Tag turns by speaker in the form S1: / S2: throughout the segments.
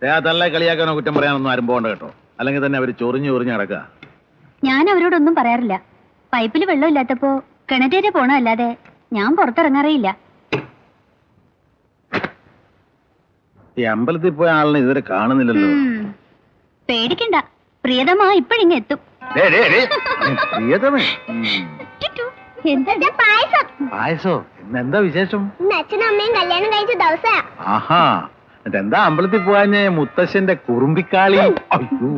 S1: തല്ലേ കളിയാക്കാനോ കുറ്റം പറയാനൊന്നും ആരും പോകണ്ട കേട്ടോ. അല്ലെങ്കിൽ തന്നെ അവര് ചൊറിഞ്ഞു നടക്കുക.
S2: ഞാൻ അവരോടൊന്നും പറയാറില്ല. പൈപ്പിൽ വെള്ളമില്ലാത്തപ്പോ കിണറ്റേരെ പോണല്ലാതെ ഞാൻ പുറത്തിറങ്ങാറേയില്ല.
S1: ഈ അമ്പലത്തിൽ പോയ ആളിനെ ഇതുവരെ കാണുന്നില്ലല്ലോ.
S2: പേടിക്കണ്ട, പ്രിയതമാ ഇപ്പഴിങ്ങ എത്തും.
S1: പായസോ? എന്താ വിശേഷം?
S3: അച്ഛനും അമ്മയും കല്യാണം കഴിച്ച ദിവസാ.
S1: ആഹാ, എന്താ അമ്പലത്തിൽ പോകാഞ്ഞ മുത്തശ്ശന്റെ കുറുമ്പിക്കാളി? അയ്യോ,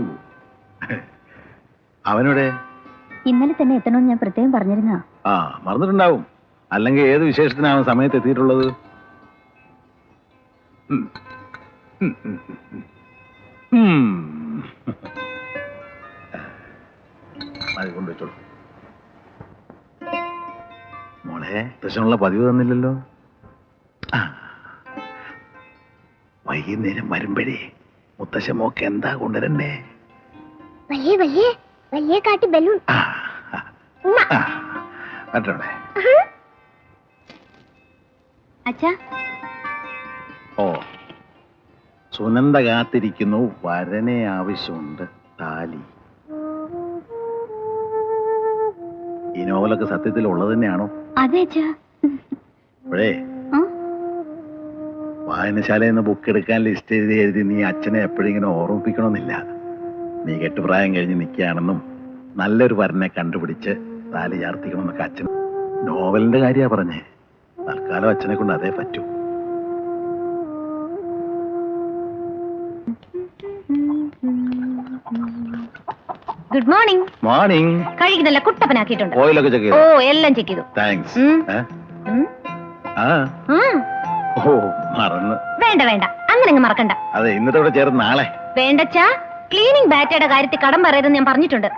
S1: അവനോടെ
S2: ഇന്നലെ തന്നെ എത്തണമെന്ന് ഞാൻ പ്രത്യേകം പറഞ്ഞിരുന്ന.
S1: ആ, മറന്നിട്ടുണ്ടാവും. അല്ലെങ്കിൽ ഏത് വിശേഷത്തിനാണ് സമയത്ത് എത്തിയിട്ടുള്ളത്? അത് കൊണ്ടുവച്ചോളൂ. മോളെ, മുത്തശ്ശനുള്ള പതിവ് തന്നില്ലല്ലോ. വൈകുന്നേരം വരുമ്പഴേ മുത്തശ്ശ മോക്ക് എന്താ കൊണ്ടുവരണ്ടേ?
S3: വലിയ വലിയ വലിയ കാട്ടി ബലൂൺ.
S1: മറ്റോടെ
S2: അച്ഛാ.
S1: ഓ, സുനന്ദ കാത്തിരിക്കുന്നു, വരനെ ആവശ്യമുണ്ട്, താലി. ഈ നോവലൊക്കെ സത്യത്തിൽ ഉള്ളത് തന്നെയാണോ?
S2: അതെ അച്ഛാ.
S1: ഇപ്പോഴേ വായനശാലയിൽ നിന്ന് ബുക്ക് എടുക്കാൻ ലിസ്റ്റ് എഴുതി നീ അച്ഛനെ എപ്പോഴും ഇങ്ങനെ ഓർമ്മിപ്പിക്കണമെന്നില്ല. നീ കെട്ടുപ്രായം കഴിഞ്ഞ് നിൽക്കുകയാണെന്നും നല്ലൊരു വരനെ കണ്ടുപിടിച്ച് താലി ചാർത്തിക്കണമെന്നൊക്കെ അച്ഛൻ നോവലിന്റെ കാര്യാ പറഞ്ഞേ. തൽക്കാലം അച്ഛനെ കൊണ്ട് അതേ പറ്റൂ.
S2: Good morning.
S1: മോർണിംഗ്.
S2: കഴിക്കുന്നല്ല കുട്ടപ്പനാക്കിയിട്ടുണ്ട്.
S1: ഓയിലൊക്കെ ചെക്ക്
S2: ഓ,
S1: ചെയ്തു?
S2: എല്ലാം ചെക്ക് ചെയ്തു.
S1: താങ്ക്സ്. ഓ, മറന്ന്.
S2: വേണ്ട വേണ്ട, അങ്ങനെ മറക്കണ്ട.
S1: അതെ, ഇന്നത്തോടെ ചേർന്ന് നാളെ.
S2: വേണ്ടച്ചാ, ക്ലീനിങ് ബാറ്റയുടെ കാര്യത്തിൽ കടം പറയരുതെന്ന് ഞാൻ പറഞ്ഞിട്ടുണ്ട്.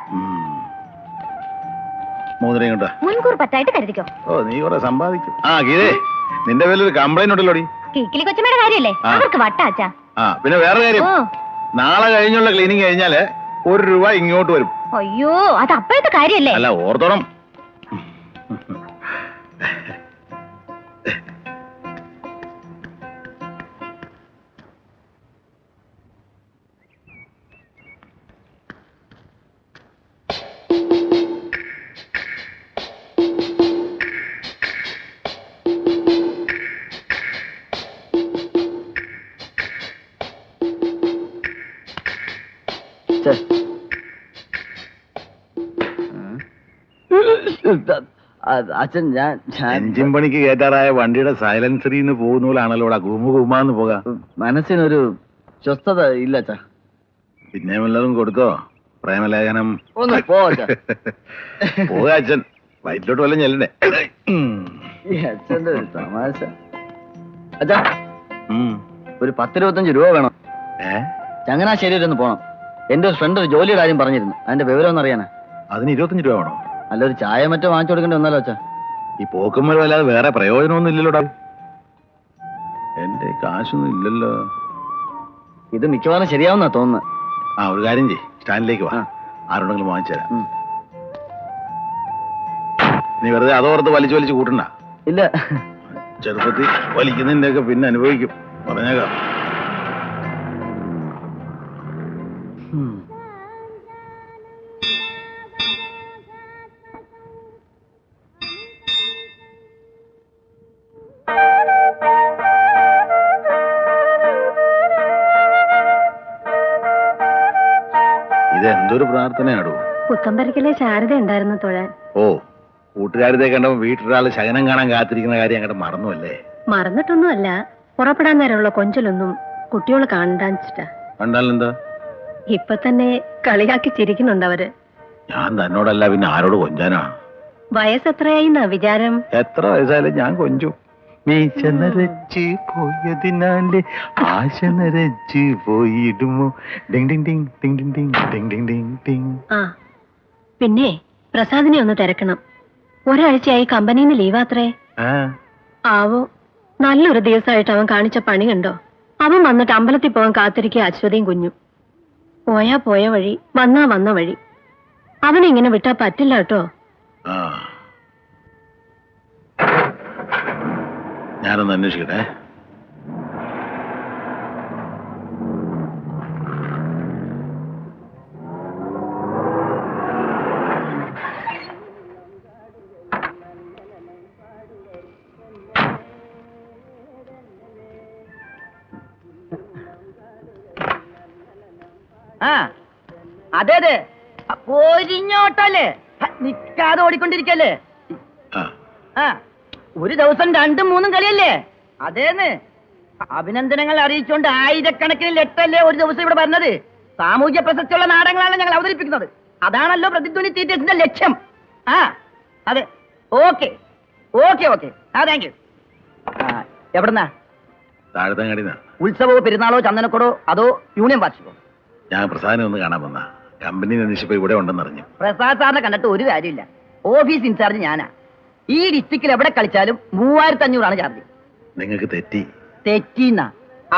S1: മൂന്നരയും കൊണ്ടാ
S2: മുൻകൂർ പറ്റായിട്ട് കരുതിക്കോ.
S1: ഓ, നീ കുറെ സമ്പാദിക്കും. ആ ഗീതേ, നിന്റെ പേരിലൊരു കംപ്ലൈന്റ് ഉണ്ടല്ലോടി.
S2: കിക്കിലി കൊച്ചമ്മയുടെ കാര്യല്ലേ, അവർക്ക് വട്ടാച്ചാ.
S1: ആ, പിന്നെ വേറെ കാര്യം, നാളെ കഴിഞ്ഞുള്ള ക്ലീനിങ് കഴിഞ്ഞാല് ₹1 ഇങ്ങോട്ട് വരും.
S2: അയ്യോ, അത് അപ്പോഴത്തെ കാര്യല്ലേ.
S1: അല്ല, ഓർത്തോണം.
S4: അച്ഛൻ,
S1: എഞ്ചിൻ പണിക്ക് കയറ്റാറായ വണ്ടിയുടെ സൈലൻസറിൽ നിന്ന് പോകുന്ന പോലാണല്ലോ ഗുമാന്ന് പോകാം.
S4: മനസ്സിനൊരു സ്വസ്ഥത ഇല്ല അച്ഛാ.
S1: പിന്നെ വല്ലതും കൊടുത്തോ? പ്രേമലേഖനം
S4: ഒന്ന്
S1: പോക അച്ഛൻ. വയറ്റിലോട്ട് വല്ലതും ചെല്ലണ്ടേ?
S4: അച്ഛന്റെ തമാശ. അച്ഛാ, ഒരു 10-25 രൂപ വേണം. ചങ്ങനാശ്ശേരി ഒന്ന് പോണം. എന്റെ ഒരു ഫ്രണ്ട് ഒരു ജോലിയുടെ കാര്യം പറഞ്ഞിരുന്നു. അതിന്റെ വിവരം ഒന്ന് അറിയാനാ.
S1: അതിന് 25 രൂപ വേണോ?
S4: അല്ല, ഒരു ചായ മറ്റോ വാങ്ങിച്ചു കൊടുക്കേണ്ടി വന്നാലോ അച്ഛാ?
S1: ഈ പോക്കുമ്പോൾ അല്ലാതെ വേറെ പ്രയോജനമൊന്നും ഇല്ലല്ലോടാ. എന്റെ കാശൊന്നും ഇല്ലല്ലോ.
S4: ഇത് മിക്കവാറും ശരിയാവുന്നാ തോന്നുന്നത്.
S1: ആ, ഒരു കാര്യം ചെയ്യ്, സ്റ്റാൻഡിലേക്ക് വാ, ആരോടെങ്കിലും വാങ്ങിച്ചു തരാം. നീ വെറുതെ അതോർത്ത് വലിച്ചു കൂട്ടണ്ട.
S4: ഇല്ല,
S1: ചെറുപ്പത്തിൽ വലിക്കുന്നതിന്റെ ഒക്കെ പിന്നെ അനുഭവിക്കും, പറഞ്ഞേക്കാം. ഇതെന്തൊരു പ്രാർത്ഥനയാടോ?
S2: പുത്തമ്പരിക്കലെ ശാരദ ഉണ്ടായിരുന്നു തൊഴാൻ.
S1: ഓ, കൂട്ടുകാരത്തെ കണ്ടപ്പോ വീട്ടിലൊരാള് ശകനം കാണാൻ കാത്തിരിക്കുന്ന കാര്യം അങ്ങോട്ട് മറന്നു അല്ലേ?
S2: മറന്നിട്ടൊന്നുമല്ല, പുറപ്പെടാൻ നേരമുള്ള കൊഞ്ചലൊന്നും കുട്ടിയോള് കാണണ്ടാച്ചിട്ടാ.
S1: കണ്ടാലെന്താ?
S2: ഇപ്പൊ തന്നെ കളിയാക്കി ചിരിക്കുന്നുണ്ട് അവര്.
S1: ഞാൻ തന്നോടല്ല പിന്നെ ആരോട് കൊഞ്ചാനാ?
S2: വയസ്സെത്രയായിന്നാ വിചാരം?
S1: എത്ര വയസ്സായാലും ഞാൻ കൊഞ്ചും. മീശ നരച്ച് പോയതിനാല് ആശ നരച്ച് പോയിടുമോ?
S2: ആ, പിന്നെ പ്രസാദിനെ ഒന്ന് തിരക്കണം. ഒരാഴ്ചയായി കമ്പനിന്ന് ലീവാത്രേ. ആവോ, നല്ലൊരു ദിവസമായിട്ട് അവൻ കാണിച്ച പണി കണ്ടോ? അവൻ വന്നിട്ട് അമ്പലത്തിൽ പോകാൻ കാത്തിരിക്കുക അശ്വതിയും കുഞ്ഞും. പോയാ പോയ വഴി, വന്നാ വന്ന വഴി. അവനിങ്ങനെ വിട്ടാ പറ്റില്ല കേട്ടോ.
S1: ഞാനൊന്ന് അന്വേഷിക്കട്ടെ.
S4: ആ അതെ അതെ പോരിഞ്ഞോട്ടല്ലേ നിക്കാതെ ഓടിക്കൊണ്ടിരിക്കല്ലേ
S1: ആ
S4: ആ ഒരു ദിവസം 2-3 കളിയല്ലേ അതേന്ന് അഭിനന്ദനങ്ങൾ അറിയിച്ചുകൊണ്ട് ആയിരക്കണക്കിന് ലെറ്ററല്ലേ ഒരു ദിവസം ഇവിടെ വരുന്നത്. സാമൂഹ്യ പ്രസക്തിയുള്ള നാടകങ്ങളാണ് ഞങ്ങൾ അവതരിപ്പിക്കുന്നത്. അതാണല്ലോ പ്രതിധ്വനി തിയേറ്റേഴ്സിന്റെ ലക്ഷ്യം. ആ അതെ ഓക്കെ ഓക്കെ ഓക്കെ ആ താങ്ക് യു. എവിടുന്നാ?
S1: താഴത്തങ്ങാടിന്നാ.
S4: ഉത്സവമോ പെരുന്നാളോ ചന്ദനക്കുടോ അതോ യൂണിയൻ വാർഷികോ?
S1: ഞാൻ പ്രസാദിനെ ഒന്ന് കാണാൻ വന്ന കമ്പനി അന്വേഷിച്ചപ്പോ ഇവിടെ ഉണ്ടെന്നറിഞ്ഞു.
S4: പ്രസാദ് സാറിനെ കണ്ടിട്ട് ഒരു കാര്യമില്ല. ഓഫീസ് ഇൻചാർജ് ഞാനാ. ഈ ഡിസ്ട്രിക്റ്റിൽ എവിടെ കളിച്ചാലും 3500 ചാർജ്.
S1: നിങ്ങൾക്ക് തെറ്റി.
S4: തെറ്റിന്നാ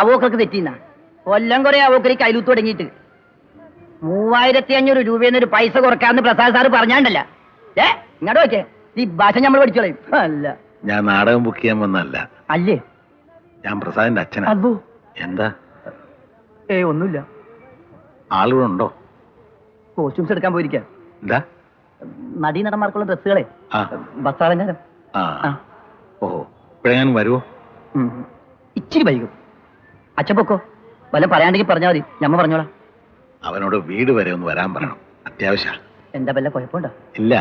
S4: അവോക്കർക്ക് തെറ്റിന്നാ. കൊല്ലം കുറെ അവോക്കരി കയ്യിലൂത്ത് തുടങ്ങിയിട്ട് 3500 രൂപയെന്നൊരു പൈസ കുറക്കാന്ന് പ്രസാദ് സാറ് പറഞ്ഞാണ്ടല്ല. ഇങ്ങോട്ട് നോക്കേ ഈ ഭാഷ നമ്മൾ പഠിച്ചോളയും. അല്ല
S1: ഞാൻ നാടകം ബുക്ക് ചെയ്യാൻ വന്നല്ല.
S4: അല്ലേ?
S1: ഞാൻ പ്രസാദിന്റെ അച്ഛനാ.
S4: അല്ലോ
S1: എന്താ?
S4: ഒന്നുമില്ല.
S1: ആളുകളുണ്ടോ? ഉണ്ടോ?
S4: കോസ്റ്റ്യൂംസ് എടുക്കാൻ പോയിരിക്ക.
S1: എന്താ?
S4: നടീനടന്മാർക്കുള്ള ഡ്രസ്സുകളെ വസ്ത്രാലങ്കാരം.
S1: ഓഹോ ഇപ്പോഴെങ്ങാനും വരുവോ?
S4: ഇച്ചിരി വൈകും. അച്ഛൻ പൊക്കോ. വല്ല പറയാണ്ടെങ്കിൽ പറഞ്ഞാൽ മതി, ഞമ്മ പറഞ്ഞോളാം.
S1: അവനോട് വീട് വരെ ഒന്ന് വരാൻ പറയണം, അത്യാവശ്യ.
S4: എന്താ വല്ല കുഴപ്പമുണ്ടോ?
S1: ഇല്ല,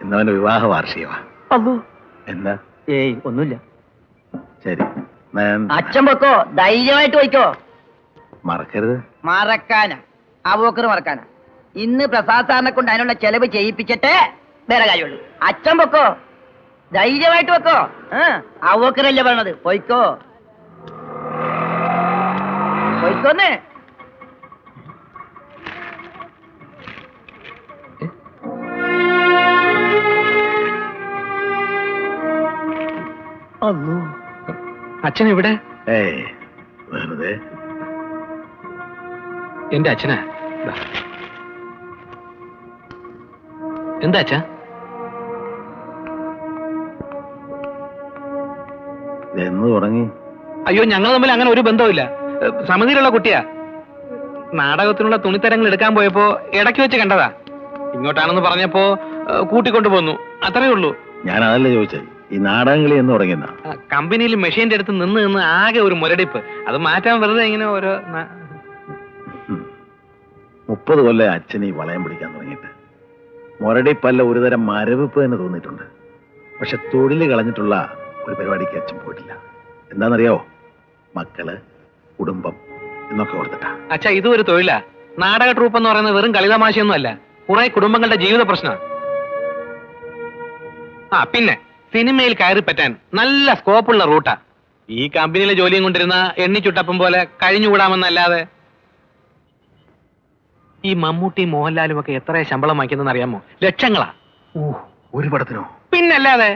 S1: ഇന്നവന്റെ വിവാഹ വാർഷികമാ.
S4: അല്ലോ
S1: എന്താ?
S4: ഒന്നുമില്ല.
S1: ശരി
S4: അച്ഛൻ പൊക്കോ, ധൈര്യമായിട്ട് പോയിക്കോ.
S1: മറക്കരുത്.
S4: മറക്കാനാ? അവോക്കർ മറക്കാനാ? ഇന്ന് പ്രസാദ് സാറിനെ കൊണ്ട് അതിനുള്ള ചെലവ് ചെയ്യിപ്പിച്ചിട്ട് വേറെ കാര്യമുള്ളൂ. അച്ഛൻ പൊക്കോ, ധൈര്യമായിട്ട് വെക്കോ. അവോക്കറല്ലേ പറയണത്, പോയിക്കോ പോയിക്കോന്ന്.
S5: അച്ഛൻ ഇവിടെ?
S1: വെറുതെ.
S5: എന്റെ അച്ഛനാ. എന്താ അച്ഛാ?
S1: എന്ന് തുടങ്ങി?
S5: അയ്യോ, ഞങ്ങൾ തമ്മിൽ അങ്ങനെ ഒരു ബന്ധവുമില്ല. സമിതിയിലുള്ള കുട്ടിയാ. നാടകത്തിനുള്ള തുണിത്തരങ്ങൾ എടുക്കാൻ പോയപ്പോ ഇടയ്ക്ക് വെച്ച് കണ്ടതാ. ഇങ്ങോട്ടാണെന്ന് പറഞ്ഞപ്പോ കൂട്ടിക്കൊണ്ടു പോന്നു, അത്രേ ഉള്ളൂ.
S1: ഞാൻ അതല്ലേ ചോദിച്ചത്, ഈ നാടകങ്ങളി എന്ന് തുടങ്ങിയ
S5: കമ്പനിയിൽ മെഷീന്റെ അടുത്ത് നിന്ന് ആകെ ഒരു മുരടിപ്പ്. അത് മാറ്റാൻ വെറുതെ ഇങ്ങനെ ഓരോ
S1: 30 കൊല്ലം അച്ഛൻ ഈ വളയം പിടിക്കാൻ തുടങ്ങിയിട്ട്. മുരടിപ്പല്ല, ഒരുതരം മരവിപ്പ് തന്നെ തോന്നിയിട്ടുണ്ട്. പക്ഷെ തൊഴിൽ കളഞ്ഞിട്ടുള്ള ഒരു പരിപാടിക്ക് അച്ഛൻ പോയിട്ടില്ല. എന്താണെന്നറിയാവോ? മക്കള്, കുടുംബം എന്നൊക്കെ ഓർത്തിട്ടാ.
S5: അച്ഛാ, ഇതും ഒരു തൊഴിലാ. നാടക ട്രൂപ്പ് എന്ന് പറയുന്നത് വെറും കളിതമാശയൊന്നും അല്ല, കുറെ കുടുംബങ്ങളുടെ ജീവിത പ്രശ്നം. പിന്നെ സിനിമയിൽ കയറി പറ്റാൻ നല്ല സ്കോപ്പുള്ള റൂട്ടാ. ഈ കമ്പനിയിലെ ജോലിയും കൊണ്ടിരുന്ന എണ്ണിച്ചുട്ടപ്പം പോലെ കഴിഞ്ഞുകൂടാമെന്നല്ലാതെ. ഈ മമ്മൂട്ടി മോഹൻലാലും ഒക്കെ എത്ര ശമ്പളം വാങ്ങിക്കുന്നതെന്ന് അറിയാമോ? ലക്ഷങ്ങളാ.
S1: ഒരു പടത്തിനോ?
S5: പിന്നല്ലാതെ.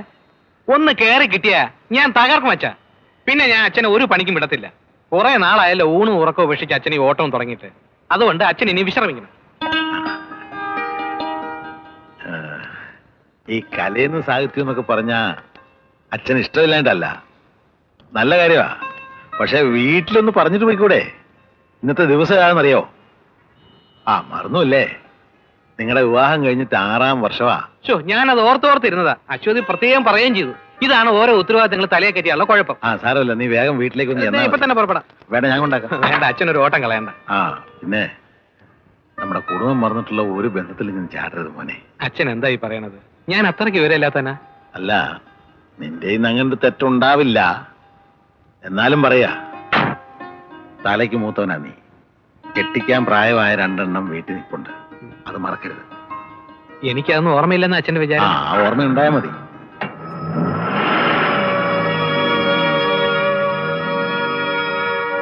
S5: ഒന്ന് കയറി കിട്ടിയാ ഞാൻ തകർക്കും അച്ഛാ. പിന്നെ ഞാൻ അച്ഛനെ ഒരു പണിക്കും വിടത്തില്ല. കുറെ നാളായല്ലോ ഊണും ഉറക്കവും ഉപേക്ഷിച്ച് അച്ഛൻ ഈ ഓട്ടവും തുടങ്ങിയിട്ട്. അതുകൊണ്ട് അച്ഛൻ ഇനി വിശ്രമിക്കണം.
S1: ഈ കലയെന്ന് സാഹിത്യം എന്നൊക്കെ പറഞ്ഞാ അച്ഛന് ഇഷ്ടമില്ലാണ്ടല്ല, നല്ല കാര്യമാ. പക്ഷെ വീട്ടിലൊന്ന് പറഞ്ഞിട്ട് പോയിക്കൂടെ? ഇന്നത്തെ ദിവസം ഏതാണെന്നറിയോ? മറന്നുല്ലേ, നിങ്ങളുടെ വിവാഹം കഴിഞ്ഞിട്ട് 6ാം വർഷമാ.
S5: ഞാനത് ഓർത്തോർത്തിരുന്നതാ. അശ്വതി പ്രത്യേകം പറയുകയും ചെയ്തു. ഇതാണ് ഓരോ ഉത്തരവാദിത്തങ്ങൾ തലയെ കെട്ടിയുള്ള കുഴപ്പം.
S1: സാരമല്ല, നീ വേഗം വീട്ടിലേക്ക് ഒന്ന്
S5: ഇപ്പൊ തന്നെ പുറപ്പെടാം.
S1: വേണ്ട, ഞാൻ കൊണ്ടാക്കാം.
S5: വേണ്ട, അച്ഛനൊരു ഓട്ടം കളയണ്ട.
S1: പിന്നെ നമ്മുടെ കുടുംബം മറന്നിട്ടുള്ള ഒരു ബന്ധത്തിൽ ഞാൻ ചാടരുത് മോനെ.
S5: അച്ഛൻ എന്തായി പറയണത്? ഞാൻ അത്രയ്ക്ക് വിവരമില്ലാത്തനാ?
S1: അല്ല, നിന്റെ അങ്ങനത്തെ തെറ്റുണ്ടാവില്ല. എന്നാലും പറയാ, തലയ്ക്ക് മൂത്തവനാ നീ. കെട്ടിക്കാൻ പ്രായമായ 2 എണ്ണം വീട്ടിൽ നിൽപ്പുണ്ട്, അത് മറക്കരുത്.
S5: എനിക്കതൊന്നും ഓർമ്മയില്ലെന്ന് അച്ഛന്റെ വിചാരം.
S1: ഓർമ്മ ഉണ്ടായാൽ മതി.